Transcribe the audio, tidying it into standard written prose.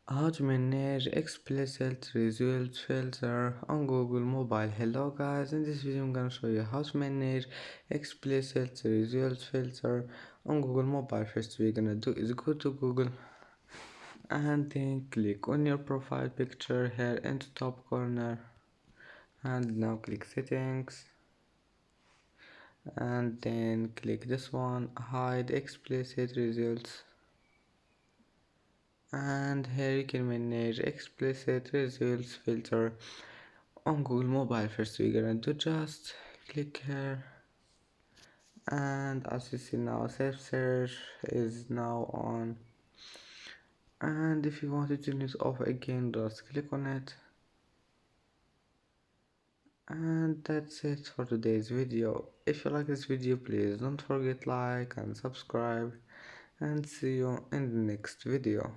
How to manage explicit results filter on Google Mobile. Hello guys, in this video I'm gonna show you how to manage explicit results filter on Google Mobile. First we're gonna do is go to Google and then click on your profile picture here in the top corner, and now click settings and then click this one, hide explicit results, and here you can manage explicit results filter on Google Mobile. First we're gonna do just click here, and as you see now safe search is now on, and if you want to turn it off again just click on it. And that's it for today's video. If you like this video, please don't forget like and subscribe, and see you in the next video.